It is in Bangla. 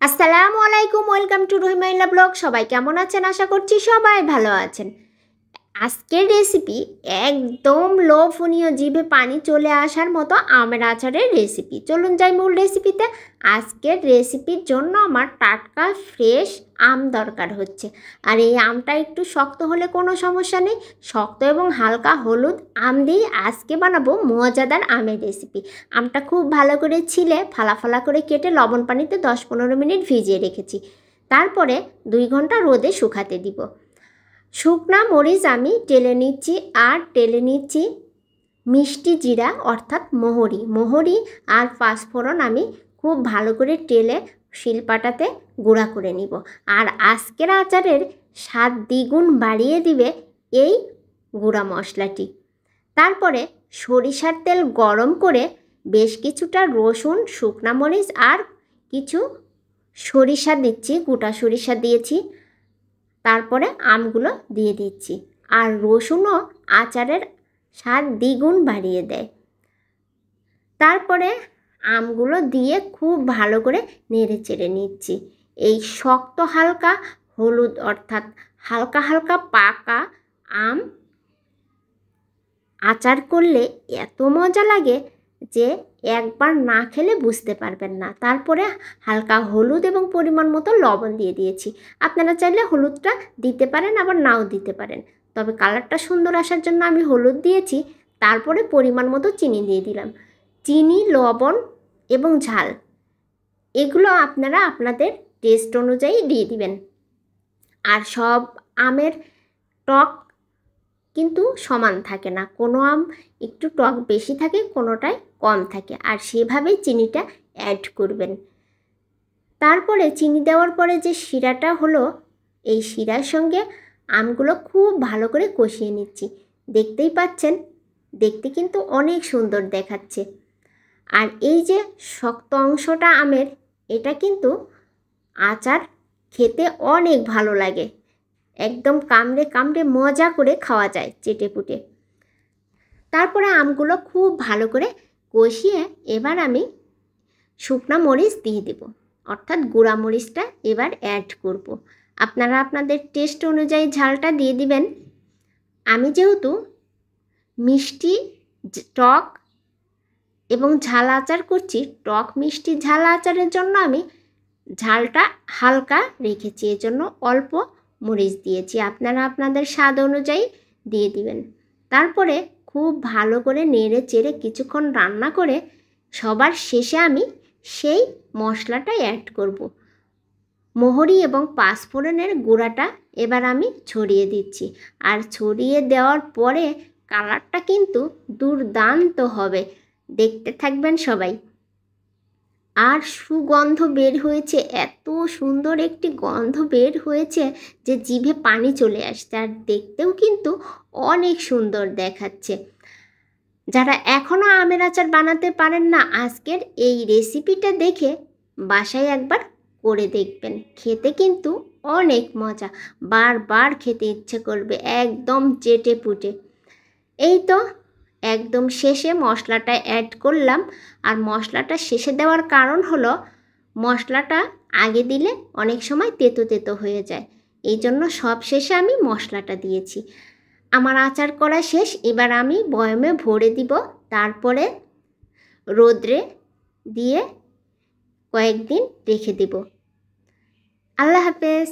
আসসালামু আলাইকুম, ওয়েলকাম টু রহিমাইল্লা ব্লগ। সবাই কেমন আছেন? আশা করছি সবাই ভালো আছেন। আজকের রেসিপি একদম লোভনীয়, জিভে পানি চলে আসার মতো আমের আচারের রেসিপি। চলুন যাই মূল রেসিপিতে। আজকের রেসিপির জন্য আমার টাটকা ফ্রেশ আম দরকার হচ্ছে। আর এই আমটা একটু শক্ত হলে কোনো সমস্যা নেই। শক্ত এবং হালকা হলুদ আম দিয়ে আজকে বানাবো মজাদার আমের রেসিপি। আমটা খুব ভালো করে ছিলে ফালা ফালা করে কেটে লবণ পানিতে 10-15 মিনিট ভিজিয়ে রেখেছি। তারপরে 2 ঘন্টা রোদে শুকাতে দিব। শুকনা মরিচ আমি টেলে নিচ্ছি, আর টেলে নিচ্ছি মিষ্টি জিরা অর্থাৎ মোহরি আর পাঁচফোড়ন আমি খুব ভালো করে টেলে শিলপাটাতে গুঁড়া করে নিব। আর আজকের আচারের স্বাদ দ্বিগুণ বাড়িয়ে দিবে এই গুঁড়া মশলাটি। তারপরে সরিষার তেল গরম করে বেশ কিছুটা রসুন, শুকনা মরিচ আর কিছু সরিষা দিচ্ছি, গোটা সরিষা দিয়েছি। তারপরে আমগুলো দিয়ে দিচ্ছি। আর রসুনও আচারের স্বাদ দ্বিগুণ বাড়িয়ে দেয়। তারপরে আমগুলো দিয়ে খুব ভালো করে নেড়ে চেড়ে নিচ্ছি। এই শক্ত হালকা হলুদ অর্থাৎ হালকা হালকা পাকা আম আচার করলে এত মজা লাগে যে একবার না খেলে বুঝতে পারবেন না। তারপরে হালকা হলুদ এবং পরিমাণ মতো লবণ দিয়ে দিয়েছি। আপনারা চাইলে হলুদটা দিতে পারেন, আবার নাও দিতে পারেন, তবে কালারটা সুন্দর আসার জন্য আমি হলুদ দিয়েছি। তারপরে পরিমাণ মতো চিনি দিয়ে দিলাম। চিনি, লবণ এবং ঝাল এগুলো আপনারা আপনাদের টেস্ট অনুযায়ী দিয়ে দিবেন। আর সব আমের টক কিন্তু সমান থাকে না, কোনো আম একটু টক বেশি থাকে, কোনোটায় কম থাকে, আর সেভাবেই চিনিটা অ্যাড করবেন। তারপরে চিনি দেওয়ার পরে যে শিরাটা হলো, এই শিরার সঙ্গে আমগুলো খুব ভালো করে কষিয়ে নিচ্ছি। দেখতেই পাচ্ছেন, দেখতে কিন্তু অনেক সুন্দর দেখাচ্ছে। আর এই যে শক্ত অংশটা আমের, এটা কিন্তু আচার খেতে অনেক ভালো লাগে। একদম কামড়ে কামড়ে মজা করে খাওয়া যায় চেটে পুটে। তারপরে আমগুলো খুব ভালো করে কষিয়ে এবার আমি শুকনা মরিচ দিয়ে দেব, অর্থাৎ গুঁড়া মরিচটা এবার অ্যাড করব। আপনারা আপনাদের টেস্ট অনুযায়ী ঝালটা দিয়ে দিবেন। আমি যেহেতু মিষ্টি, টক এবং ঝাল আচার করছি, টক মিষ্টি ঝাল আচারের জন্য আমি ঝালটা হালকা রেখেছি, এজন্য অল্প মরিচ দিয়েছি। আপনারা আপনাদের স্বাদ অনুযায়ী দিয়ে দিবেন। তারপরে খুব ভালো করে নেড়ে চেড়ে কিছুক্ষণ রান্না করে সবার শেষে আমি সেই মশলাটা অ্যাড করব। মোহরি এবং পাঁচফোড়নের গুঁড়াটা এবার আমি ছড়িয়ে দিচ্ছি। আর ছড়িয়ে দেওয়ার পরে কালারটা কিন্তু দুর্দান্ত হবে, দেখতে থাকবেন সবাই। আর সুগন্ধ বের হয়েছে, এত সুন্দর একটি গন্ধ বের হয়েছে যে জিভে পানি চলে আসছে, আর দেখতেও কিন্তু অনেক সুন্দর দেখাচ্ছে। যারা এখনও আমের আচার বানাতে পারেন না, আজকের এই রেসিপিটা দেখে বাসায় একবার করে দেখবেন। খেতে কিন্তু অনেক মজা, বারবার খেতে ইচ্ছে করবে, একদম চেটে পুটে। এই তো একদম শেষে মশলাটা অ্যাড করলাম। আর মশলাটা শেষে দেওয়ার কারণ হলো, মশলাটা আগে দিলে অনেক সময় তেতো তেতো হয়ে যায়, এই জন্য সব শেষে আমি মশলাটা দিয়েছি। আমার আচার করা শেষ, এবার আমি বয়মে ভরে দিব। তারপরে রোদ্রে দিয়ে কয়েকদিন রেখে দেব। আল্লাহ হাফেজ।